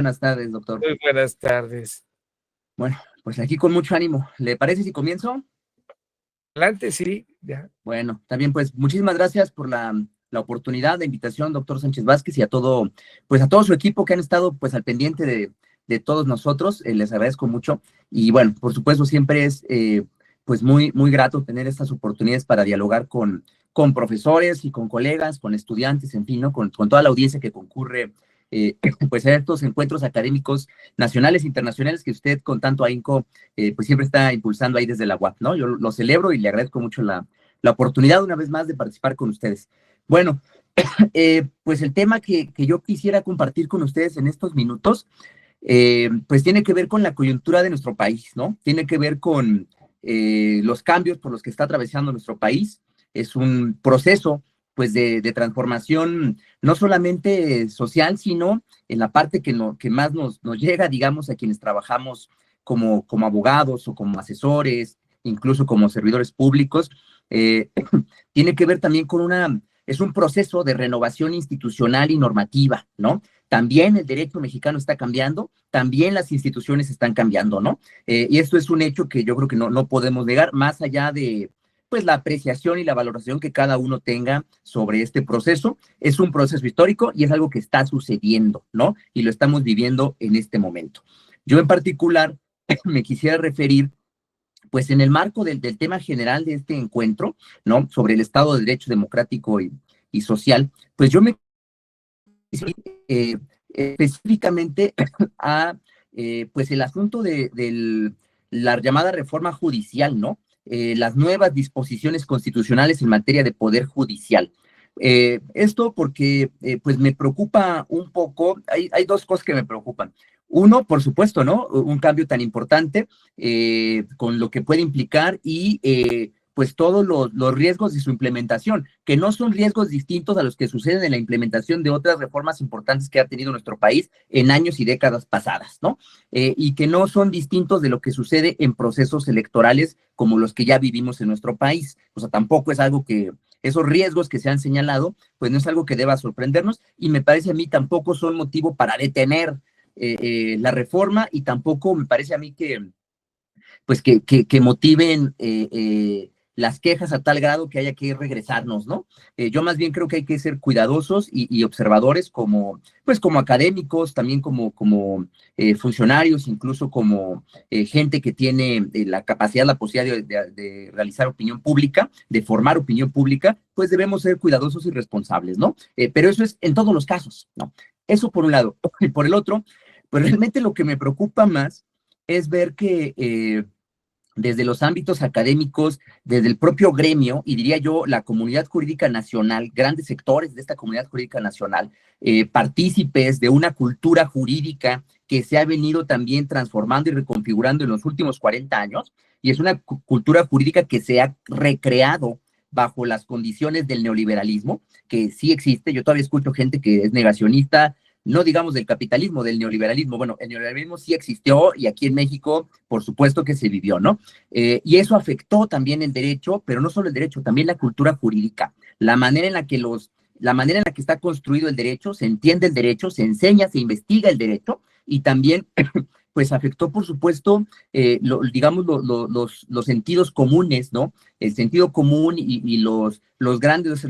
Buenas tardes, doctor. Muy buenas tardes. Bueno, pues aquí con mucho ánimo. ¿Le parece si comienzo? Adelante, sí, ya. Bueno, también pues muchísimas gracias por la oportunidad, la invitación, doctor Sánchez Vázquez, y a todo, pues a todo su equipo que han estado pues al pendiente de todos nosotros. Les agradezco mucho. Y bueno, por supuesto, siempre es pues muy grato tener estas oportunidades para dialogar con profesores y con colegas, con estudiantes, en fin, ¿no? Con toda la audiencia que concurre pues a estos encuentros académicos nacionales e internacionales que usted con tanto ahínco pues siempre está impulsando ahí desde la UAP, ¿no? Yo lo celebro y le agradezco mucho la oportunidad una vez más de participar con ustedes. Bueno, pues el tema que yo quisiera compartir con ustedes en estos minutos, pues tiene que ver con la coyuntura de nuestro país, ¿no? Tiene que ver con los cambios por los que está atravesando nuestro país. Es un proceso, pues, de transformación, no solamente social, sino en la parte que más nos llega, digamos, a quienes trabajamos como abogados o como asesores, incluso como servidores públicos. Eh, Tiene que ver también es un proceso de renovación institucional y normativa, ¿no? También el derecho mexicano está cambiando, también las instituciones están cambiando, ¿no? Y esto es un hecho que yo creo que no podemos negar, más allá de pues la apreciación y la valoración que cada uno tenga sobre este proceso. Es un proceso histórico y es algo que está sucediendo, ¿no? Y lo estamos viviendo en este momento. Yo en particular me quisiera referir pues en el marco del tema general de este encuentro, ¿no? Sobre el Estado de Derecho democrático y social, pues yo me eh, específicamente a pues el asunto de la llamada reforma judicial, ¿no? Las nuevas disposiciones constitucionales en materia de poder judicial. Esto porque pues me preocupa un poco, hay dos cosas que me preocupan. Uno, por supuesto, ¿no? Un cambio tan importante con lo que puede implicar y pues todos los riesgos de su implementación, que no son riesgos distintos a los que suceden en la implementación de otras reformas importantes que ha tenido nuestro país en años y décadas pasadas, ¿no? Y que no son distintos de lo que sucede en procesos electorales como los que ya vivimos en nuestro país. O sea, tampoco es algo que, esos riesgos que se han señalado, pues no es algo que deba sorprendernos y me parece a mí tampoco son motivo para detener la reforma y tampoco me parece a mí pues que motiven las quejas a tal grado que haya que regresarnos, ¿no? Yo más bien creo que hay que ser cuidadosos y observadores pues como académicos, también como funcionarios, incluso como gente que tiene la capacidad, la posibilidad de realizar opinión pública, de formar opinión pública, pues debemos ser cuidadosos y responsables, ¿no? Pero eso es en todos los casos, ¿no? Eso por un lado. Y por el otro, pues realmente lo que me preocupa más es ver que desde los ámbitos académicos, desde el propio gremio, y diría yo, la comunidad jurídica nacional, grandes sectores de esta comunidad jurídica nacional, partícipes de una cultura jurídica que se ha venido también transformando y reconfigurando en los últimos 40 años, y es una cultura jurídica que se ha recreado bajo las condiciones del neoliberalismo, que sí existe. Yo todavía escucho gente que es negacionista, no digamos del capitalismo, del neoliberalismo. Bueno, el neoliberalismo sí existió y aquí en México, por supuesto que se vivió, ¿no? Y eso afectó también el derecho, pero no solo el derecho, también la cultura jurídica, la manera en la que la manera en la que está construido el derecho, se entiende el derecho, se enseña, se investiga el derecho y también pues afectó, por supuesto, digamos, los sentidos comunes, ¿no? El sentido común y los grandes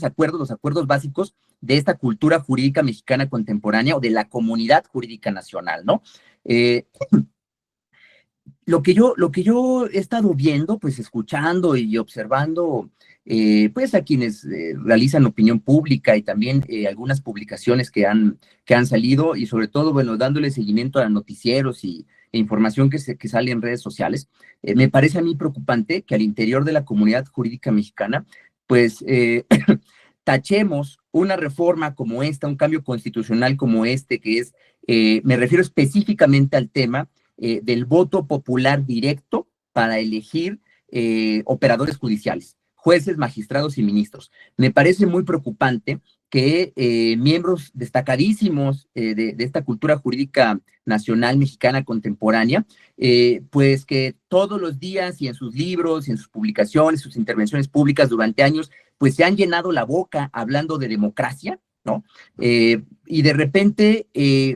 acuerdos, los acuerdos básicos de esta cultura jurídica mexicana contemporánea o de la comunidad jurídica nacional, ¿no? Eh, lo que yo he estado viendo, pues escuchando y observando, pues a quienes realizan opinión pública y también algunas publicaciones que han salido y sobre todo, bueno, dándole seguimiento a noticieros e información que sale en redes sociales, me parece a mí preocupante que al interior de la comunidad jurídica mexicana, pues tachemos una reforma como esta, un cambio constitucional como este, que es, me refiero específicamente al tema del voto popular directo para elegir operadores judiciales, jueces, magistrados y ministros. Me parece muy preocupante que miembros destacadísimos de esta cultura jurídica nacional mexicana contemporánea, pues que todos los días y en sus libros y en sus publicaciones, sus intervenciones públicas durante años, pues se han llenado la boca hablando de democracia, ¿no? Y de repente,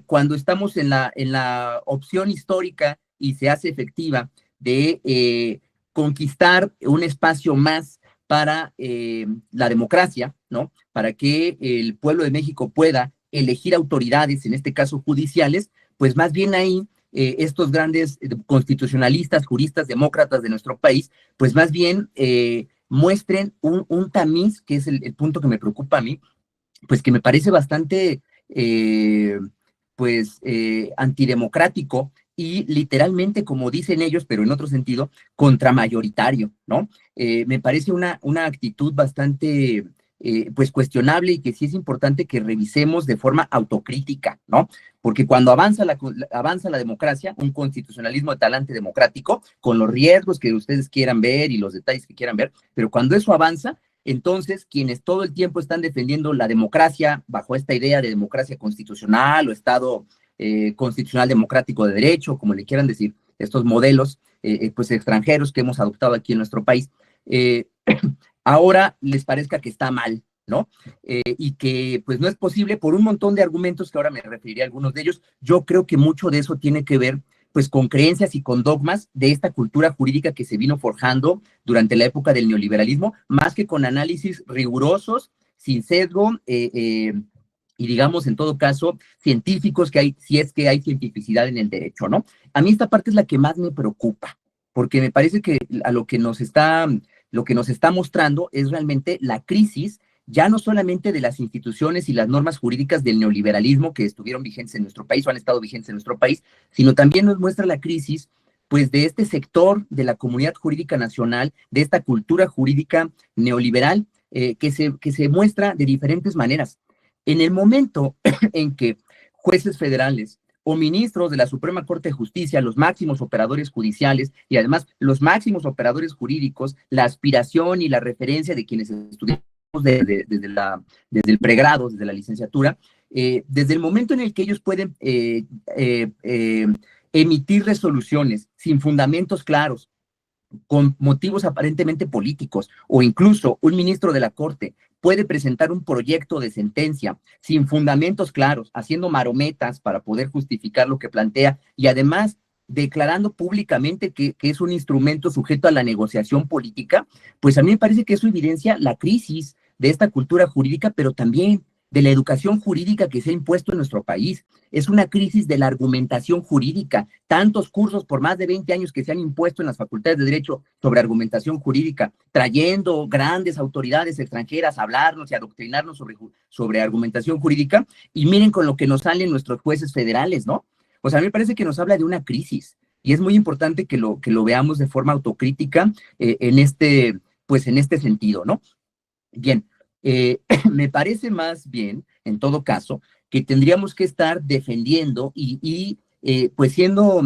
cuando estamos en la opción histórica y se hace efectiva de conquistar un espacio más para la democracia, ¿no? Para que el pueblo de México pueda elegir autoridades, en este caso judiciales, pues más bien ahí estos grandes constitucionalistas, juristas, demócratas de nuestro país, pues más bien muestren un tamiz, que es el punto que me preocupa a mí, pues que me parece bastante, antidemocrático y literalmente, como dicen ellos, pero en otro sentido, contramayoritario, ¿no? Me parece una actitud bastante, pues, cuestionable y que sí es importante que revisemos de forma autocrítica, ¿no? Porque cuando avanza la democracia, un constitucionalismo de talante democrático, con los riesgos que ustedes quieran ver y los detalles que quieran ver, pero cuando eso avanza, entonces, quienes todo el tiempo están defendiendo la democracia bajo esta idea de democracia constitucional o Estado constitucional democrático de derecho, como le quieran decir, estos modelos pues extranjeros que hemos adoptado aquí en nuestro país, ahora les parezca que está mal, ¿no? Y que pues no es posible por un montón de argumentos que ahora me referiré a algunos de ellos. Yo creo que mucho de eso tiene que ver pues con creencias y con dogmas de esta cultura jurídica que se vino forjando durante la época del neoliberalismo, más que con análisis rigurosos, sin sesgo, y digamos, en todo caso, científicos, que hay, si es que hay cientificidad en el derecho, ¿no? A mí esta parte es la que más me preocupa, porque me parece que a lo que nos está mostrando es realmente la crisis ya no solamente de las instituciones y las normas jurídicas del neoliberalismo que estuvieron vigentes en nuestro país o han estado vigentes en nuestro país, sino también nos muestra la crisis pues de este sector de la comunidad jurídica nacional, de esta cultura jurídica neoliberal, que se muestra de diferentes maneras. En el momento en que jueces federales o ministros de la Suprema Corte de Justicia, los máximos operadores judiciales y además los máximos operadores jurídicos, la aspiración y la referencia de quienes estudian desde el pregrado, desde la licenciatura, desde el momento en el que ellos pueden emitir resoluciones sin fundamentos claros, con motivos aparentemente políticos, o incluso un ministro de la Corte puede presentar un proyecto de sentencia sin fundamentos claros, haciendo marometas para poder justificar lo que plantea y además declarando públicamente que es un instrumento sujeto a la negociación política, pues a mí me parece que eso evidencia la crisis de esta cultura jurídica, pero también de la educación jurídica que se ha impuesto en nuestro país. Es una crisis de la argumentación jurídica. Tantos cursos por más de 20 años que se han impuesto en las facultades de Derecho sobre argumentación jurídica, trayendo grandes autoridades extranjeras a hablarnos y a adoctrinarnos sobre argumentación jurídica, y miren con lo que nos salen nuestros jueces federales, ¿no? O sea, a mí me parece que nos habla de una crisis y es muy importante que lo veamos de forma autocrítica en este sentido, ¿no? Bien, me parece más bien, en todo caso, que tendríamos que estar defendiendo y pues siendo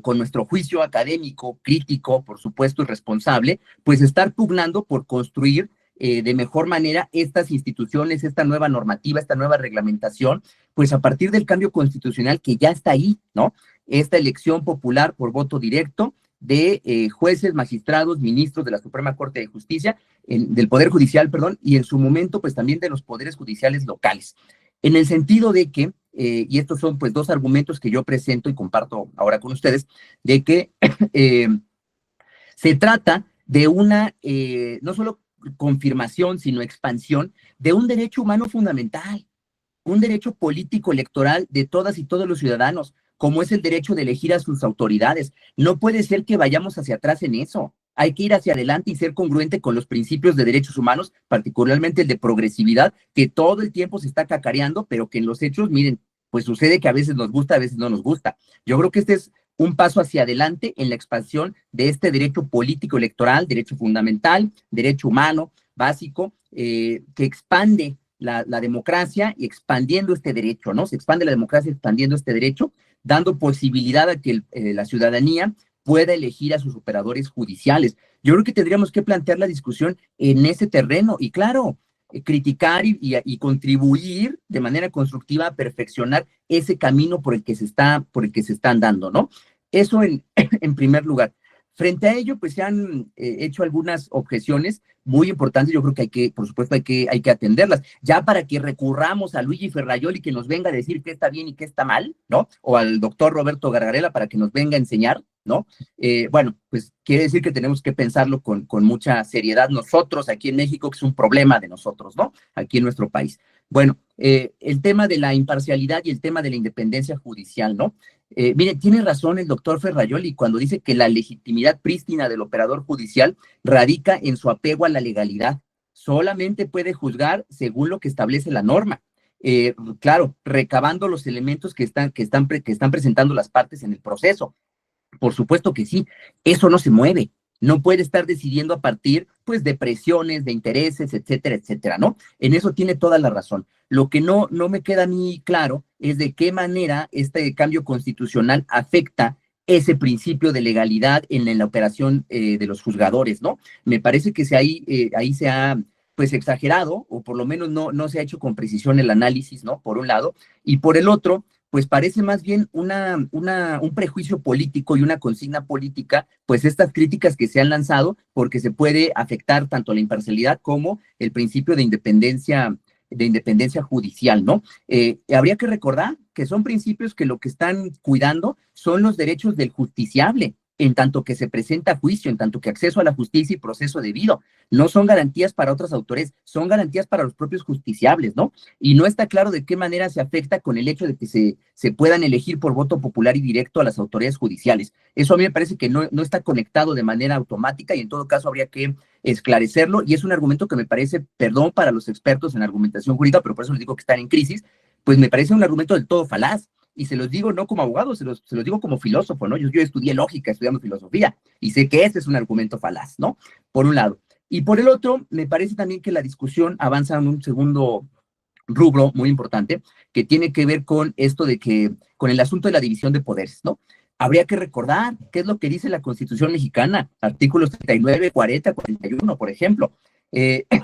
con nuestro juicio académico, crítico, por supuesto, y responsable, pues estar pugnando por construir de mejor manera estas instituciones, esta nueva normativa, esta nueva reglamentación, pues a partir del cambio constitucional que ya está ahí, ¿no? Esta elección popular por voto directo de jueces, magistrados, ministros de la Suprema Corte de Justicia, del Poder Judicial, perdón, y en su momento, pues también de los poderes judiciales locales. En el sentido de que, y estos son pues dos argumentos que yo presento y comparto ahora con ustedes, de que se trata de una, no solo confirmación, sino expansión de un derecho humano fundamental, un derecho político electoral de todas y todos los ciudadanos, como es el derecho de elegir a sus autoridades. No puede ser que vayamos hacia atrás en eso. Hay que ir hacia adelante y ser congruente con los principios de derechos humanos, particularmente el de progresividad, que todo el tiempo se está cacareando, pero que en los hechos, miren, pues sucede que a veces nos gusta, a veces no nos gusta. Yo creo que este es un paso hacia adelante en la expansión de este derecho político electoral, derecho fundamental, derecho humano básico, que expande la democracia y expandiendo este derecho, ¿no? Se expande la democracia expandiendo este derecho, dando posibilidad a que la ciudadanía pueda elegir a sus operadores judiciales. Yo creo que tendríamos que plantear la discusión en ese terreno y claro, criticar y contribuir de manera constructiva a perfeccionar ese camino por el que se están dando, ¿no? Eso en primer lugar. Frente a ello, pues se han hecho algunas objeciones muy importantes. Yo creo que por supuesto, hay que atenderlas. Ya para que recurramos a Luigi Ferrajoli que nos venga a decir qué está bien y qué está mal, ¿no? O al doctor Roberto Gargarella para que nos venga a enseñar, ¿no? Bueno, pues quiere decir que tenemos que pensarlo con mucha seriedad nosotros aquí en México, que es un problema de nosotros, ¿no? Aquí en nuestro país. Bueno, el tema de la imparcialidad y el tema de la independencia judicial, ¿no? Mire, tiene razón el doctor Ferrajoli cuando dice que la legitimidad prístina del operador judicial radica en su apego a la legalidad. Solamente puede juzgar según lo que establece la norma. Claro, recabando los elementos que están presentando las partes en el proceso. Por supuesto que sí, eso no se mueve. No puede estar decidiendo a partir, pues, de presiones, de intereses, etcétera, etcétera, ¿no? En eso tiene toda la razón. Lo que no me queda a mí claro es de qué manera este cambio constitucional afecta ese principio de legalidad en la operación de los juzgadores, ¿no? Me parece que ahí se ha, pues, exagerado, o por lo menos no se ha hecho con precisión el análisis, ¿no? Por un lado, y por el otro, pues parece más bien un prejuicio político y una consigna política, pues estas críticas que se han lanzado, porque se puede afectar tanto la imparcialidad como el principio de independencia judicial, ¿no? Habría que recordar que son principios que lo que están cuidando son los derechos del justiciable, en tanto que se presenta a juicio, en tanto que acceso a la justicia y proceso debido. No son garantías para otras autores, son garantías para los propios justiciables, ¿no? Y no está claro de qué manera se afecta con el hecho de que se puedan elegir por voto popular y directo a las autoridades judiciales. Eso a mí me parece que no está conectado de manera automática y en todo caso habría que esclarecerlo, y es un argumento que me parece, perdón para los expertos en argumentación jurídica, pero por eso les digo que están en crisis, pues me parece un argumento del todo falaz. Y se los digo no como abogado, se los digo como filósofo, ¿no? Yo estudié lógica estudiando filosofía y sé que ese es un argumento falaz, ¿no? Por un lado. Y por el otro, me parece también que la discusión avanza en un segundo rubro muy importante, que tiene que ver con esto con el asunto de la división de poderes, ¿no? Habría que recordar qué es lo que dice la Constitución mexicana, artículos 39, 40, 41, por ejemplo.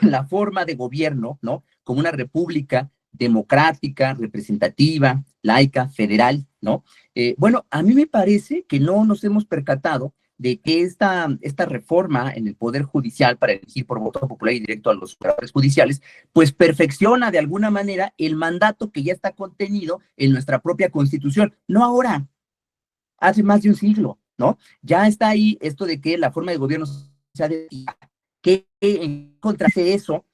La forma de gobierno, ¿no? Como una república democrática, representativa, laica, federal, ¿no? Bueno, a mí me parece que no nos hemos percatado de que esta reforma en el Poder Judicial para elegir por voto popular y directo a los operadores judiciales, pues perfecciona de alguna manera el mandato que ya está contenido en nuestra propia Constitución. No ahora, hace más de un siglo, ¿no? Ya está ahí esto de que la forma de gobierno sea de que en contra de eso,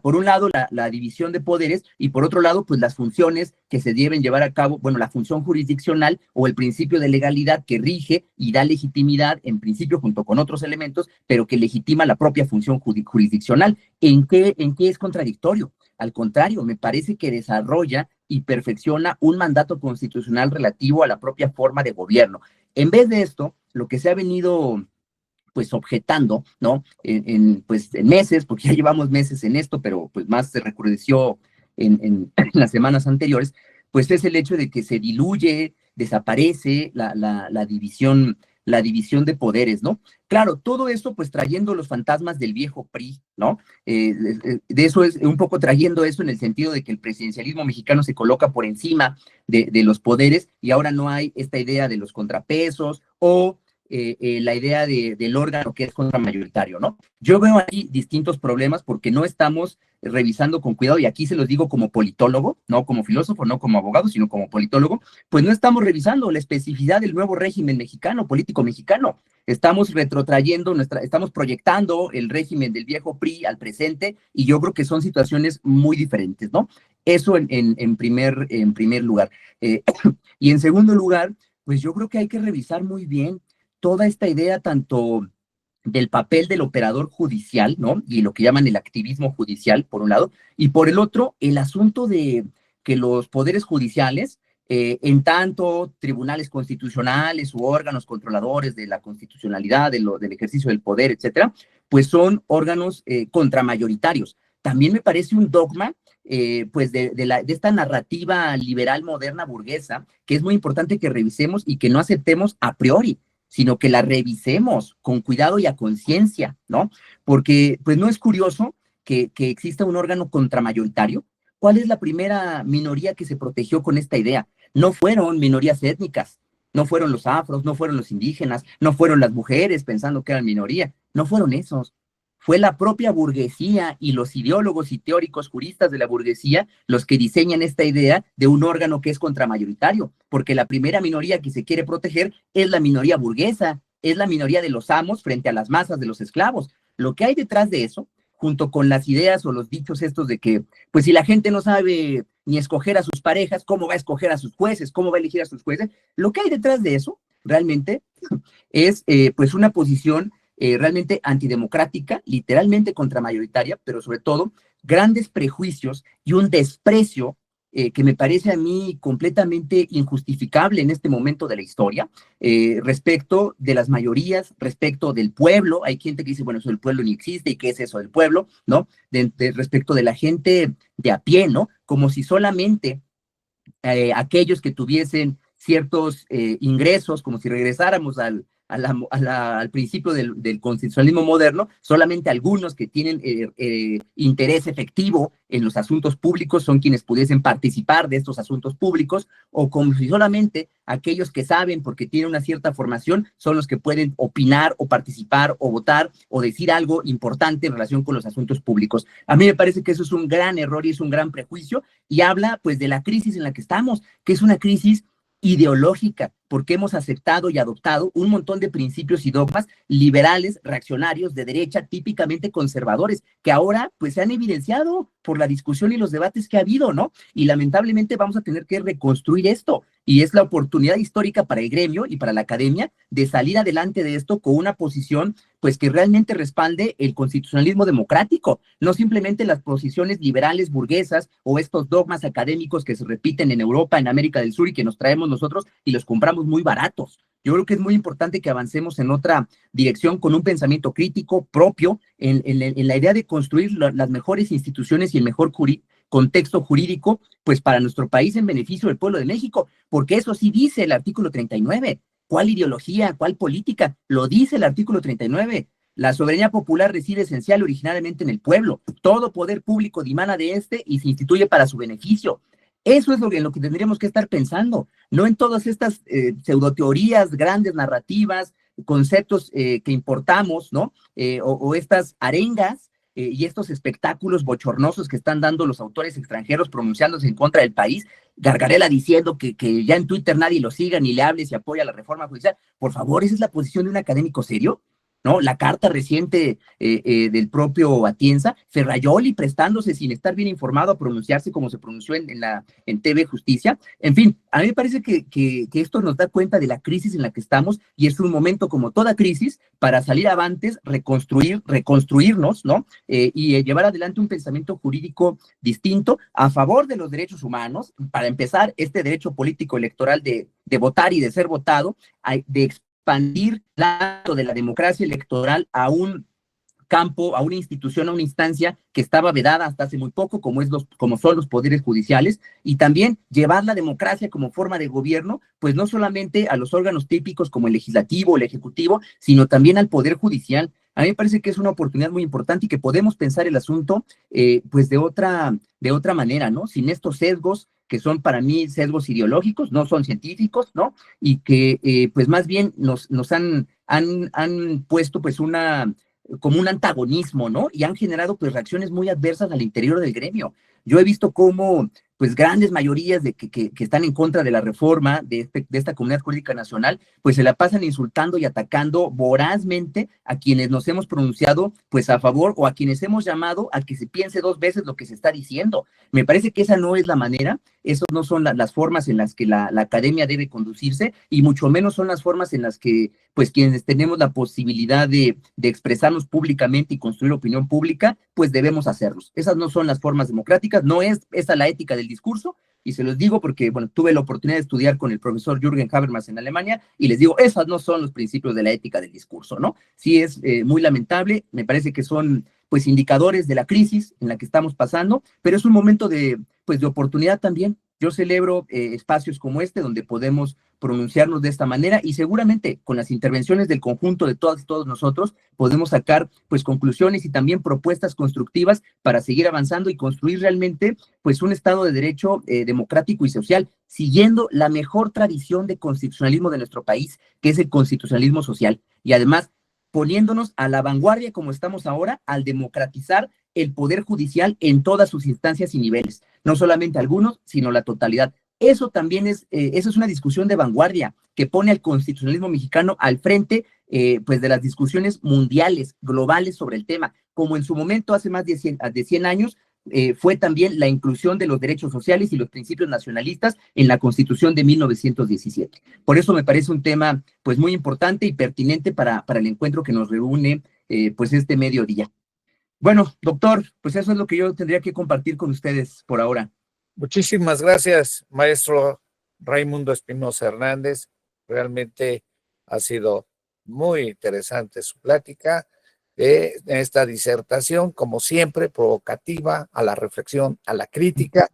por un lado, la división de poderes y por otro lado, pues las funciones que se deben llevar a cabo, bueno, la función jurisdiccional o el principio de legalidad que rige y da legitimidad, en principio, junto con otros elementos, pero que legitima la propia función jurisdiccional. ¿En qué es contradictorio? Al contrario, me parece que desarrolla y perfecciona un mandato constitucional relativo a la propia forma de gobierno. En vez de esto, lo que se ha venido pues objetando, ¿no? Pues en meses, porque ya llevamos meses en esto, pero pues más se recrudeció en las semanas anteriores, pues es el hecho de que se diluye, desaparece la división de poderes, ¿no? Claro, todo eso pues trayendo los fantasmas del viejo PRI, ¿no? De eso es un poco trayendo eso en el sentido de que el presidencialismo mexicano se coloca por encima de los poderes y ahora no hay esta idea de los contrapesos o la idea del órgano que es contramayoritario, ¿no? Yo veo ahí distintos problemas porque no estamos revisando con cuidado, y aquí se los digo como politólogo, no como filósofo, no como abogado, sino como politólogo, pues no estamos revisando la especificidad del nuevo régimen mexicano, político mexicano. Estamos retrotrayendo, estamos proyectando el régimen del viejo PRI al presente, y yo creo que son situaciones muy diferentes, ¿no? Eso en primer lugar. Y en segundo lugar, pues yo creo que hay que revisar muy bien toda esta idea tanto del papel del operador judicial, ¿no? Y lo que llaman el activismo judicial, por un lado, y por el otro, el asunto de que los poderes judiciales, en tanto tribunales constitucionales u órganos controladores de la constitucionalidad, del ejercicio del poder, etcétera, pues son órganos contramayoritarios. También me parece un dogma pues de esta narrativa liberal moderna burguesa, que es muy importante que revisemos y que no aceptemos a priori, sino que la revisemos con cuidado y a conciencia, ¿no? Porque, pues, no es curioso que exista un órgano contramayoritario. ¿Cuál es la primera minoría que se protegió con esta idea? No fueron minorías étnicas, no fueron los afros, no fueron los indígenas, no fueron las mujeres pensando que eran minoría, no fueron esos. Fue la propia burguesía y los ideólogos y teóricos juristas de la burguesía los que diseñan esta idea de un órgano que es contramayoritario, porque la primera minoría que se quiere proteger es la minoría burguesa, es la minoría de los amos frente a las masas de los esclavos. Lo que hay detrás de eso, junto con las ideas o los dichos estos de que, pues si la gente no sabe ni escoger a sus parejas, ¿cómo va a escoger a sus jueces? ¿Cómo va a elegir a sus jueces? Lo que hay detrás de eso, realmente, es pues una posición realmente antidemocrática, literalmente contramayoritaria, pero sobre todo grandes prejuicios y un desprecio que me parece a mí completamente injustificable en este momento de la historia, respecto de las mayorías, respecto del pueblo. Hay gente que dice, bueno, eso del pueblo ni existe, ¿y qué es eso del pueblo? ¿No? Respecto de la gente de a pie, ¿no? Como si solamente aquellos que tuviesen ciertos ingresos, como si regresáramos al principio del constitucionalismo moderno, solamente algunos que tienen interés efectivo en los asuntos públicos son quienes pudiesen participar de estos asuntos públicos, o como si solamente aquellos que saben porque tienen una cierta formación son los que pueden opinar o participar o votar o decir algo importante en relación con los asuntos públicos. A mí me parece que eso es un gran error y es un gran prejuicio, y habla pues de la crisis en la que estamos, que es una crisis ideológica, porque hemos aceptado y adoptado un montón de principios y dogmas liberales, reaccionarios, de derecha, típicamente conservadores, que ahora pues se han evidenciado por la discusión y los debates que ha habido, ¿no? Y lamentablemente vamos a tener que reconstruir esto, y es la oportunidad histórica para el gremio y para la academia de salir adelante de esto con una posición pues que realmente respalde el constitucionalismo democrático, no simplemente las posiciones liberales burguesas o estos dogmas académicos que se repiten en Europa, en América del Sur, y que nos traemos nosotros y los compramos muy baratos. Yo creo que es muy importante que avancemos en otra dirección con un pensamiento crítico propio en la idea de construir las mejores instituciones y el mejor contexto jurídico pues para nuestro país en beneficio del pueblo de México, porque eso sí dice el artículo 39. ¿Cuál ideología? ¿Cuál política? Lo dice el artículo 39. La soberanía popular reside esencial originariamente en el pueblo. Todo poder público dimana de este y se instituye para su beneficio. Eso es en lo que tendríamos que estar pensando, no en todas estas pseudoteorías, grandes narrativas, conceptos que importamos, ¿no? O estas arengas y estos espectáculos bochornosos que están dando los autores extranjeros pronunciándose en contra del país. Gargarela diciendo que ya en Twitter nadie lo siga ni le hable si apoya la reforma judicial. Por favor, ¿esa es la posición de un académico serio? ¿No? La carta reciente del propio Atienza, Ferrayoli prestándose sin estar bien informado a pronunciarse como se pronunció en TV Justicia. En fin, a mí me parece que esto nos da cuenta de la crisis en la que estamos, y es un momento, como toda crisis, para salir avantes, reconstruirnos, ¿no? Y llevar adelante un pensamiento jurídico distinto a favor de los derechos humanos, para empezar, este derecho político electoral de votar y de ser votado, de expandir el acto de la democracia electoral a un campo, a una institución, a una instancia que estaba vedada hasta hace muy poco, como son los poderes judiciales, y también llevar la democracia como forma de gobierno, pues no solamente a los órganos típicos como el legislativo, el ejecutivo, sino también al poder judicial. A mí me parece que es una oportunidad muy importante y que podemos pensar el asunto pues de otra manera, ¿no? Sin estos sesgos que son para mí sesgos ideológicos, no son científicos, ¿no? Y que pues más bien nos han puesto pues como un antagonismo, ¿no? Y han generado pues reacciones muy adversas al interior del gremio. Yo he visto cómo pues grandes mayorías que están en contra de la reforma de esta comunidad jurídica nacional, pues se la pasan insultando y atacando vorazmente a quienes nos hemos pronunciado pues a favor, o a quienes hemos llamado a que se piense dos veces lo que se está diciendo. Me parece que esa no es la manera, esas no son las formas en las que la academia debe conducirse, y mucho menos son las formas en las que pues quienes tenemos la posibilidad de expresarnos públicamente y construir opinión pública, pues debemos hacerlos. Esas no son las formas democráticas, no es esa la ética del discurso, y se los digo porque, bueno, tuve la oportunidad de estudiar con el profesor Jürgen Habermas en Alemania, y les digo, esos no son los principios de la ética del discurso, ¿no? Sí es muy lamentable, me parece que son, pues, indicadores de la crisis en la que estamos pasando, pero es un momento pues, de oportunidad también. Yo celebro espacios como este donde podemos pronunciarnos de esta manera y seguramente con las intervenciones del conjunto de todas y todos nosotros podemos sacar pues conclusiones y también propuestas constructivas para seguir avanzando y construir realmente pues un Estado de Derecho democrático y social, siguiendo la mejor tradición de constitucionalismo de nuestro país, que es el constitucionalismo social, y además poniéndonos a la vanguardia como estamos ahora al democratizar el poder judicial en todas sus instancias y niveles, no solamente algunos, sino la totalidad. Eso también eso es una discusión de vanguardia que pone al constitucionalismo mexicano al frente pues de las discusiones mundiales, globales sobre el tema, como en su momento hace más de 100 años fue también la inclusión de los derechos sociales y los principios nacionalistas en la Constitución de 1917. Por eso me parece un tema pues muy importante y pertinente para el encuentro que nos reúne pues este mediodía. Bueno, doctor, pues eso es lo que yo tendría que compartir con ustedes por ahora. Muchísimas gracias, maestro Raimundo Espinosa Hernández. Realmente ha sido muy interesante su plática de esta disertación, como siempre, provocativa, a la reflexión, a la crítica.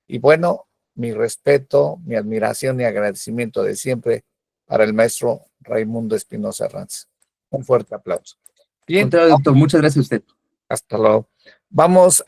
Y bueno, mi respeto, mi admiración y agradecimiento de siempre para el maestro Raimundo Espinosa Hernández. Un fuerte aplauso. Bien. Contrario, doctor, muchas gracias a usted. Hasta luego. Vamos